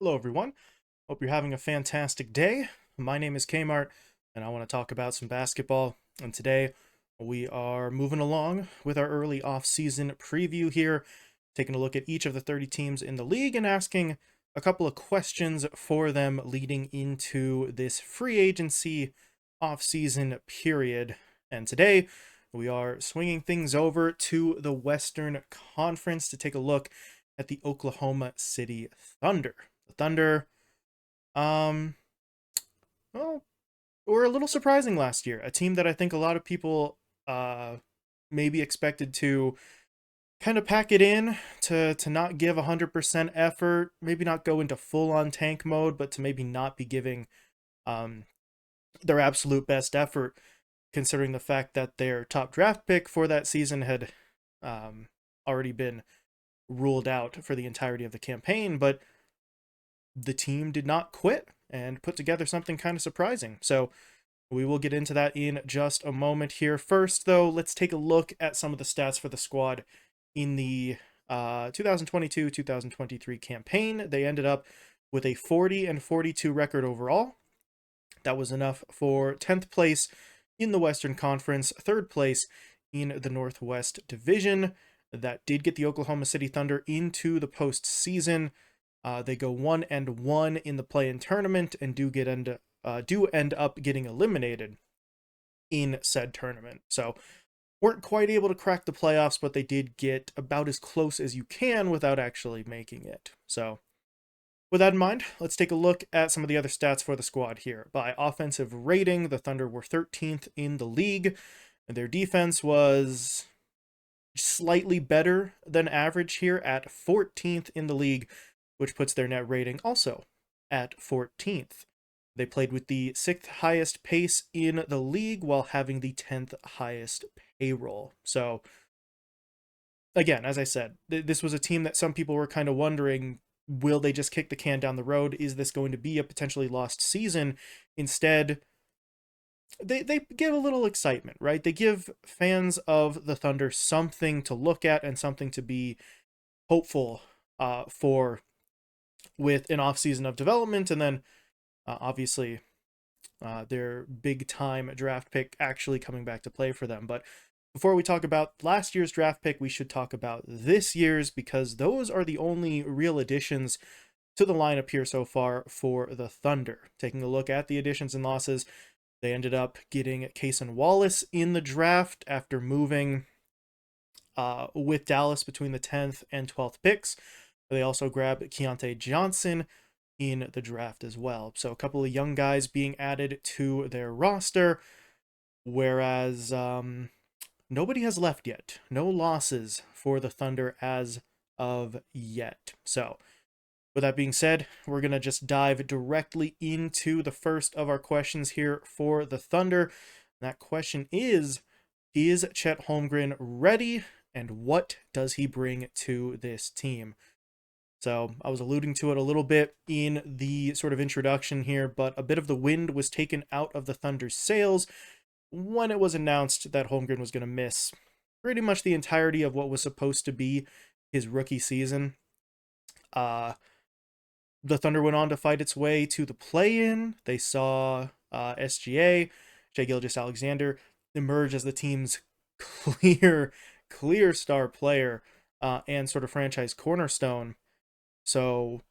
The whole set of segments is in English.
Hello, everyone. Hope you're having a fantastic day. My name is Kmart, and I want to talk about some basketball. And today we are moving along with our early off-season preview here, taking a look at each of the 30 teams in the league and asking a couple of questions for them leading into this free agency off-season period. And today we are swinging things over to the Western Conference to take a look at the Oklahoma City Thunder. The Thunder, um, well, were a little surprising last year. A team that I think a lot of people maybe expected to kind of pack it in to not give 100% effort, maybe not go into full on tank mode, but to maybe not be giving um, their absolute best effort, considering the fact that their top draft pick for that season had um, already been ruled out for the entirety of the campaign. But the team did not quit and put together something kind of surprising. So we will get into that in just a moment here. First, though, let's take a look at some of the stats for the squad in the 2022-2023 campaign. They ended up with a 40-42 record overall. That was enough for 10th place in the Western Conference, 3rd place in the Northwest Division. That did get the Oklahoma City Thunder into the postseason. They go 1-1 in the play-in tournament and do end up getting eliminated in said tournament. So weren't quite able to crack the playoffs, but they did get about as close as you can without actually making it. So with that in mind, let's take a look at some of the other stats for the squad here. By offensive rating, the Thunder were 13th in the league, and their defense was slightly better than average here at 14th in the league, which puts their net rating also at 14th. They played with the 6th highest pace in the league while having the 10th highest payroll. So, again, as I said, this was a team that some people were kind of wondering, will they just kick the can down the road? Is this going to be a potentially lost season? Instead, they give a little excitement, right? They give fans of the Thunder something to look at and something to be hopeful for with an off season of development, and then obviously their big time draft pick actually coming back to play for them. But before we talk about last year's draft pick, we should talk about this year's, because those are the only real additions to the lineup here so far for the Thunder. Taking a look at the additions and losses, they ended up getting Cason Wallace in the draft after moving with Dallas between the 10th and 12th picks. They also grabbed Keontae Johnson in the draft as well. So a couple of young guys being added to their roster, whereas nobody has left yet. No losses for the Thunder as of yet. So with that being said, we're going to just dive directly into the first of our questions here for the Thunder. That question is Chet Holmgren ready, and what does he bring to this team? So I was alluding to it a little bit in the sort of introduction here, but a bit of the wind was taken out of the Thunder's sails when it was announced that Holmgren was going to miss pretty much the entirety of what was supposed to be his rookie season. The Thunder went on to fight its way to the play-in. They saw SGA, Shai Gilgeous-Alexander, emerge as the team's clear star player and sort of franchise cornerstone. So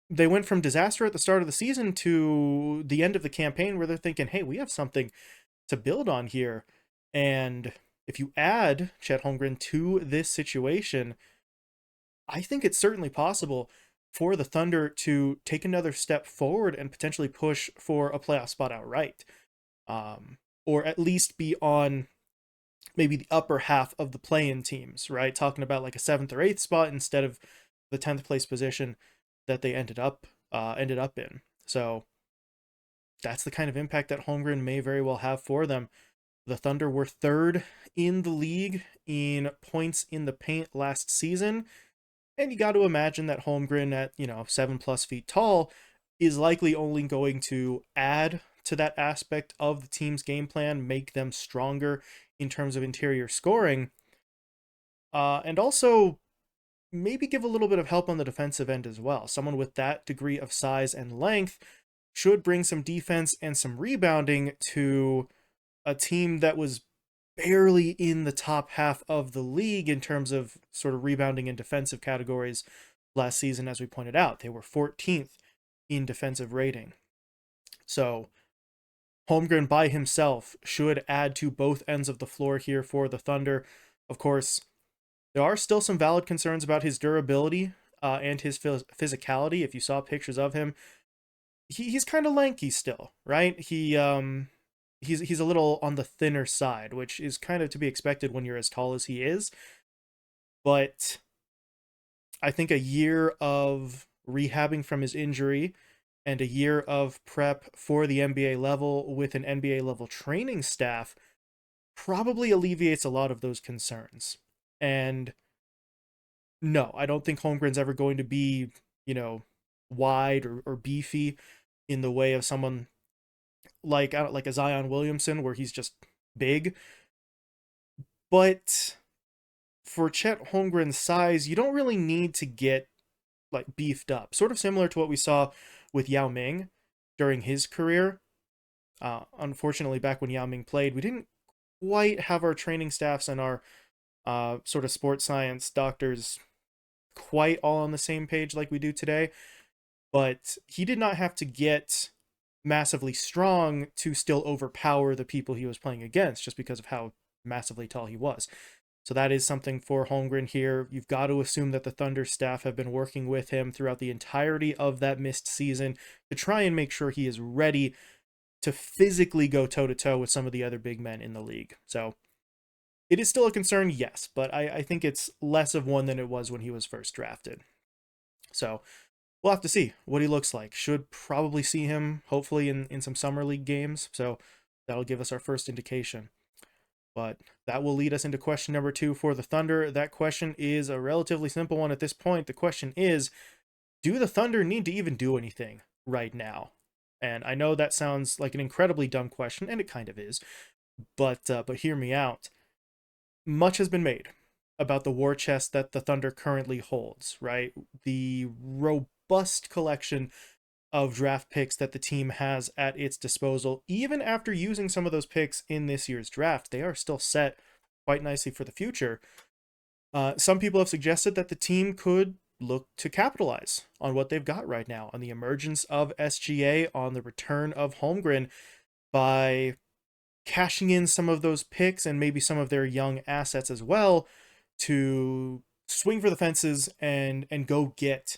they went from disaster at the start of the season to the end of the campaign where they're thinking, hey, we have something to build on here. And if you add Chet Holmgren to this situation, I think it's certainly possible for the Thunder to take another step forward and potentially push for a playoff spot outright. Or at least be on maybe the upper half of the play-in teams, right? Talking about like a 7th or 8th spot instead of the 10th place position that they ended up in. So that's the kind of impact that Holmgren may very well have for them. The Thunder were 3rd in the league in points in the paint last season, and you got to imagine that Holmgren at 7+ feet tall is likely only going to add to that aspect of the team's game plan, make them stronger in terms of interior scoring, and also maybe give a little bit of help on the defensive end as well. Someone with that degree of size and length should bring some defense and some rebounding to a team that was barely in the top half of the league in terms of sort of rebounding and defensive categories last season. As we pointed out, they were 14th in defensive rating. So Holmgren by himself should add to both ends of the floor here for the Thunder. Of course, there are still some valid concerns about his durability and his physicality. If you saw pictures of him, he's kind of lanky still, right? He's a little on the thinner side, which is kind of to be expected when you're as tall as he is. But I think a year of rehabbing from his injury and a year of prep for the NBA level with an NBA level training staff probably alleviates a lot of those concerns. And no, I don't think Holmgren's ever going to be, wide or beefy in the way of someone like a Zion Williamson, where he's just big. But for Chet Holmgren's size, you don't really need to get like beefed up. Sort of similar to what we saw with Yao Ming during his career. Unfortunately, back when Yao Ming played, we didn't quite have our training staffs and our sort of sports science doctors quite all on the same page like we do today. But he did not have to get massively strong to still overpower the people he was playing against just because of how massively tall he was. So that is something for Holmgren here. You've got to assume that the Thunder staff have been working with him throughout the entirety of that missed season to try and make sure he is ready to physically go toe-to-toe with some of the other big men in the league. So it is still a concern, yes, but I think it's less of one than it was when he was first drafted. So we'll have to see what he looks like. Should probably see him, hopefully, in some summer league games. So that'll give us our first indication. But that will lead us into question number 2 for the Thunder. That question is a relatively simple one at this point. The question is, do the Thunder need to even do anything right now? And I know that sounds like an incredibly dumb question, and it kind of is. But hear me out. Much has been made about the war chest that the Thunder currently holds, right? The robust collection of draft picks that the team has at its disposal. Even after using some of those picks in this year's draft, they are still set quite nicely for the future. Some people have suggested that the team could look to capitalize on what they've got right now, on the emergence of SGA, on the return of Holmgren, by cashing in some of those picks and maybe some of their young assets as well to swing for the fences and go get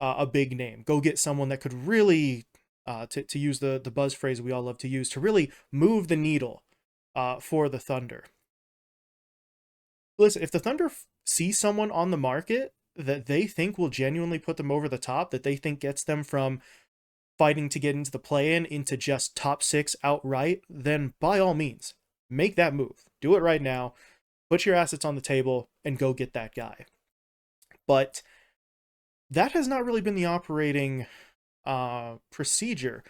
a big name. Go get someone that could really, to use the buzz phrase we all love to use, to really move the needle for the Thunder. Listen, if the Thunder see someone on the market that they think will genuinely put them over the top, that they think gets them from fighting to get into the play-in into just top 6 outright, then by all means, make that move. Do it right now. Put your assets on the table and go get that guy. But that has not really been the operating procedure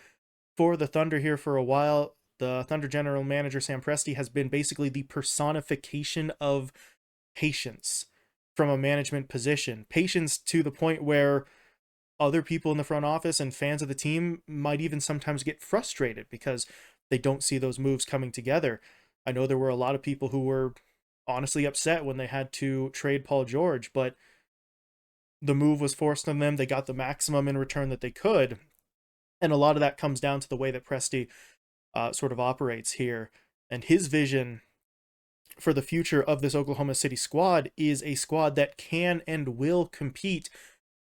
for the Thunder here for a while. The Thunder general manager, Sam Presti, has been basically the personification of patience from a management position. Patience to the point where other people in the front office and fans of the team might even sometimes get frustrated because they don't see those moves coming together. I know there were a lot of people who were honestly upset when they had to trade Paul George, but the move was forced on them. They got the maximum in return that they could. And a lot of that comes down to the way that Presti sort of operates here. And his vision for the future of this Oklahoma City squad is a squad that can and will compete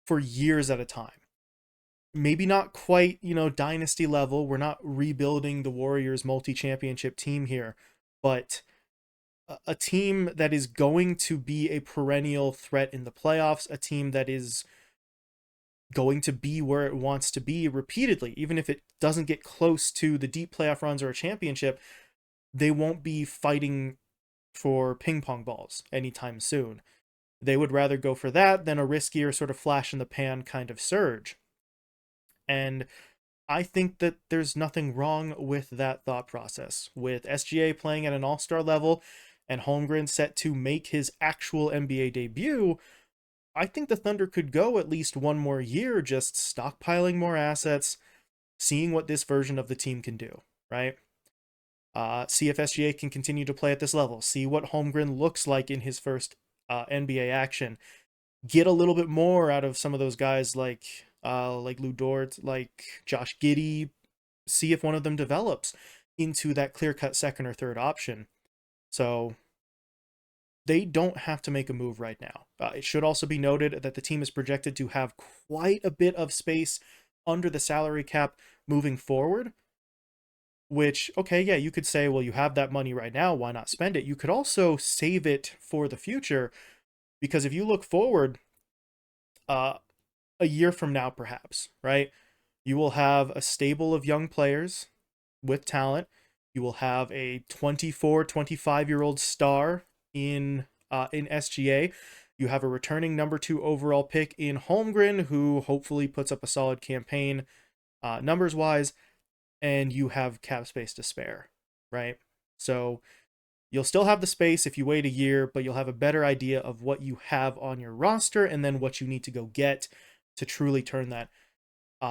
for years at a time. Maybe not quite, dynasty level. We're not rebuilding the Warriors multi-championship team here, but a team that is going to be a perennial threat in the playoffs, a team that is going to be where it wants to be repeatedly. Even if it doesn't get close to the deep playoff runs or a championship, they won't be fighting for ping pong balls anytime soon. They would rather go for that than a riskier sort of flash in the pan kind of surge. And I think that there's nothing wrong with that thought process. With SGA playing at an all-star level and Holmgren set to make his actual NBA debut, I think the Thunder could go at least one more year just stockpiling more assets, seeing what this version of the team can do, right? See if SGA can continue to play at this level. See what Holmgren looks like in his first NBA action. Get a little bit more out of some of those guys like Lou Dort, like Josh Giddey. See if one of them develops into that clear-cut second or third option. So they don't have to make a move right now. It should also be noted that the team is projected to have quite a bit of space under the salary cap moving forward, which, okay, yeah, you could say, well, you have that money right now, why not spend it? You could also save it for the future, because if you look forward a year from now, perhaps, right, you will have a stable of young players with talent. You will have a 24, 25-year-old star in SGA. You have a returning number 2 overall pick in Holmgren, who hopefully puts up a solid campaign numbers-wise, and you have cap space to spare, right? So you'll still have the space if you wait a year, but you'll have a better idea of what you have on your roster and then what you need to go get to truly turn that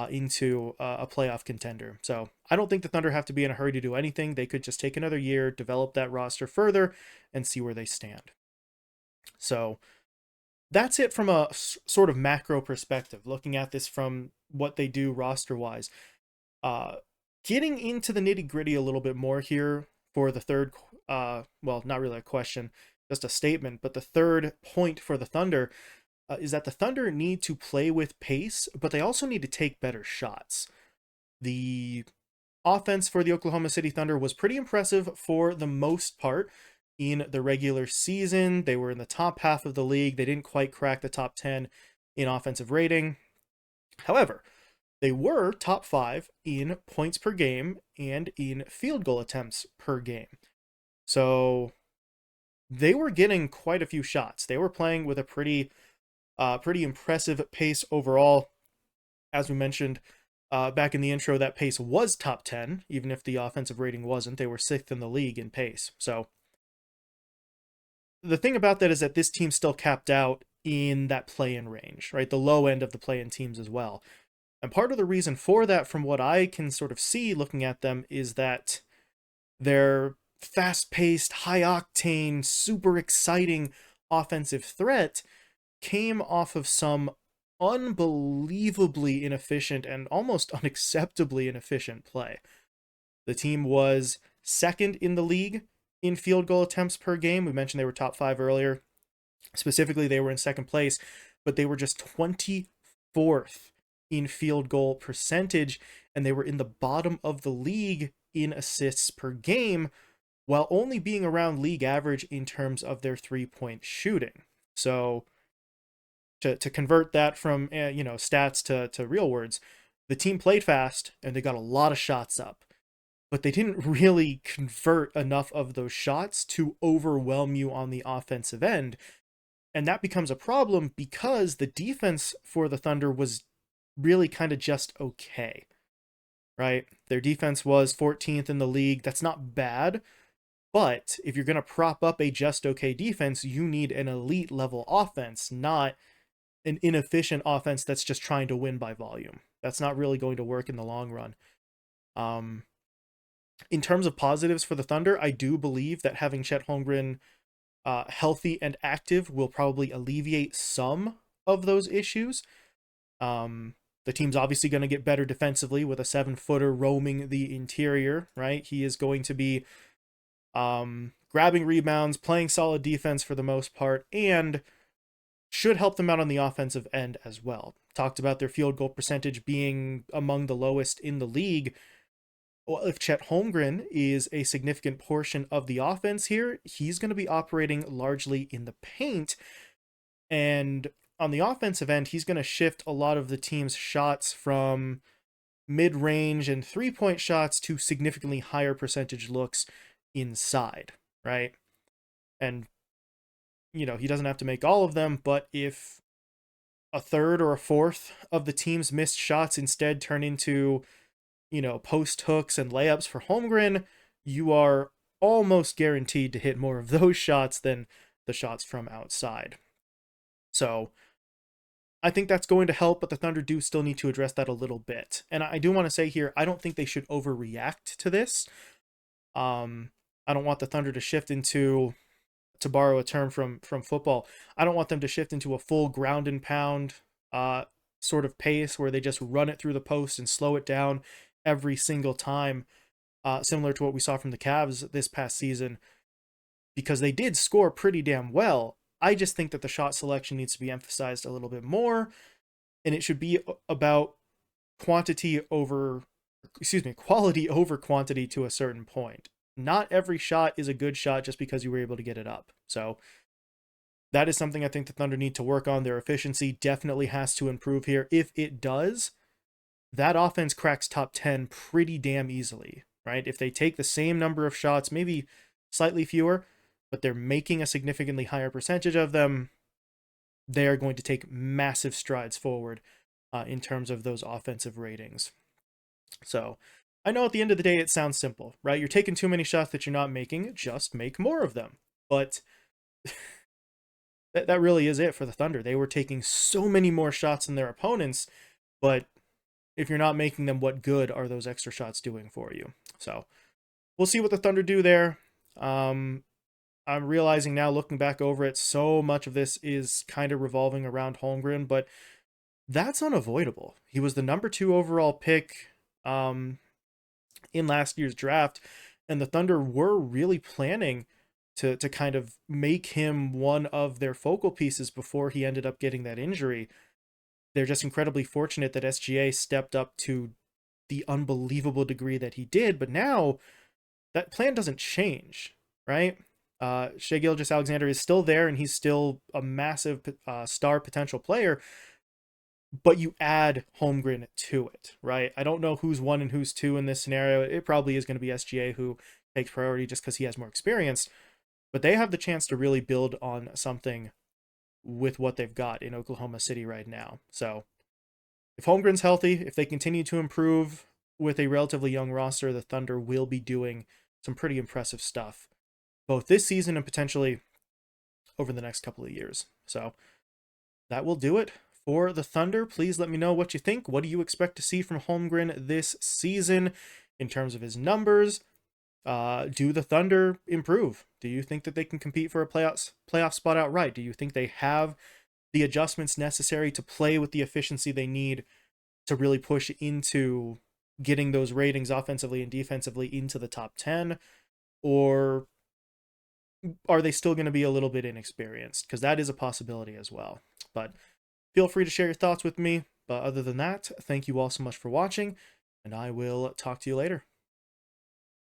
into a playoff contender. So I don't think the Thunder have to be in a hurry to do anything. They could just take another year, develop that roster further, and see where they stand. So that's it from a sort of macro perspective, looking at this from what they do roster-wise. Getting into the nitty-gritty a little bit more here for the third, well, not really a question, just a statement, but the third point for the Thunder is that the Thunder need to play with pace, but they also need to take better shots. The offense for the Oklahoma City Thunder was pretty impressive for the most part in the regular season. They were in the top half of the league. They didn't quite crack the top 10 in offensive rating. However, they were top 5 in points per game and in field goal attempts per game. So they were getting quite a few shots. They were playing with a pretty impressive pace overall. As we mentioned back in the intro, that pace was top 10, even if the offensive rating wasn't. They were 6th in the league in pace. So the thing about that is that this team still capped out in that play-in range, right? The low end of the play-in teams as well. And part of the reason for that, from what I can sort of see looking at them, is that their fast-paced, high-octane, super exciting offensive threat came off of some unbelievably inefficient and almost unacceptably inefficient play. The team was 2nd in the league in field goal attempts per game. We mentioned they were top 5 earlier. Specifically, they were in 2nd place, but they were just 24th in field goal percentage, and they were in the bottom of the league in assists per game, while only being around league average in terms of their 3-point shooting. So to convert that from stats to real words, the team played fast and they got a lot of shots up, but they didn't really convert enough of those shots to overwhelm you on the offensive end. And that becomes a problem because the defense for the Thunder was really kind of just okay, right? Their defense was 14th in the league. That's not bad, but if you're going to prop up a just okay defense, you need an elite level offense, not an inefficient offense that's just trying to win by volume. That's not really going to work in the long run. In terms of positives for the Thunder, I do believe that having Chet Holmgren healthy and active will probably alleviate some of those issues. The team's obviously going to get better defensively with a 7-footer roaming the interior, right? He is going to be grabbing rebounds, playing solid defense for the most part, and should help them out on the offensive end as well. Talked about their field goal percentage being among the lowest in the league. Well, if Chet Holmgren is a significant portion of the offense here, he's going to be operating largely in the paint. And on the offensive end, he's going to shift a lot of the team's shots from mid-range and 3-point shots to significantly higher percentage looks inside, right? And he doesn't have to make all of them, but if a third or a fourth of the team's missed shots instead turn into, post hooks and layups for Holmgren, you are almost guaranteed to hit more of those shots than the shots from outside. So I think that's going to help, but the Thunder do still need to address that a little bit. And I do want to say here, I don't think they should overreact to this. I don't want the Thunder to shift into, to borrow a term from football, I don't want them to shift into a full ground and pound sort of pace where they just run it through the post and slow it down every single time, similar to what we saw from the Cavs this past season, because they did score pretty damn well. I just think that the shot selection needs to be emphasized a little bit more, and it should be about quality over quantity to a certain point. Not every shot is a good shot just because you were able to get it up. So that is something I think the Thunder need to work on. Their efficiency definitely has to improve here. If it does, that offense cracks top 10 pretty damn easily, right? If they take the same number of shots, maybe slightly fewer, but they're making a significantly higher percentage of them, they are going to take massive strides forward in terms of those offensive ratings. So I know at the end of the day, it sounds simple, right? You're taking too many shots that you're not making, just make more of them. But that really is it for the Thunder. They were taking so many more shots than their opponents, but if you're not making them, what good are those extra shots doing for you? So we'll see what the Thunder do there. I'm realizing now, looking back over it, so much of this is kind of revolving around Holmgren, but that's unavoidable. He was the number 2 overall pick in last year's draft, and the Thunder were really planning to kind of make him one of their focal pieces before he ended up getting that injury. They're just incredibly fortunate that SGA stepped up to the unbelievable degree that he did, but now that plan doesn't change, right? Shai Gilgeous-Alexander is still there, and he's still a massive star potential player, but you add Holmgren to it, right? I don't know who's 1 and who's 2 in this scenario. It probably is going to be SGA who takes priority just because he has more experience, but they have the chance to really build on something with what they've got in Oklahoma City right now. So if Holmgren's healthy, if they continue to improve with a relatively young roster, the Thunder will be doing some pretty impressive stuff, both this season and potentially over the next couple of years. So that will do it for the Thunder. Please let me know what you think. What do you expect to see from Holmgren this season in terms of his numbers? Do the Thunder improve? Do you think that they can compete for a playoff spot outright? Do you think they have the adjustments necessary to play with the efficiency they need to really push into getting those ratings offensively and defensively into the top 10? Or are they still going to be a little bit inexperienced? Because that is a possibility as well. But feel free to share your thoughts with me. But other than that, thank you all so much for watching, and I will talk to you later.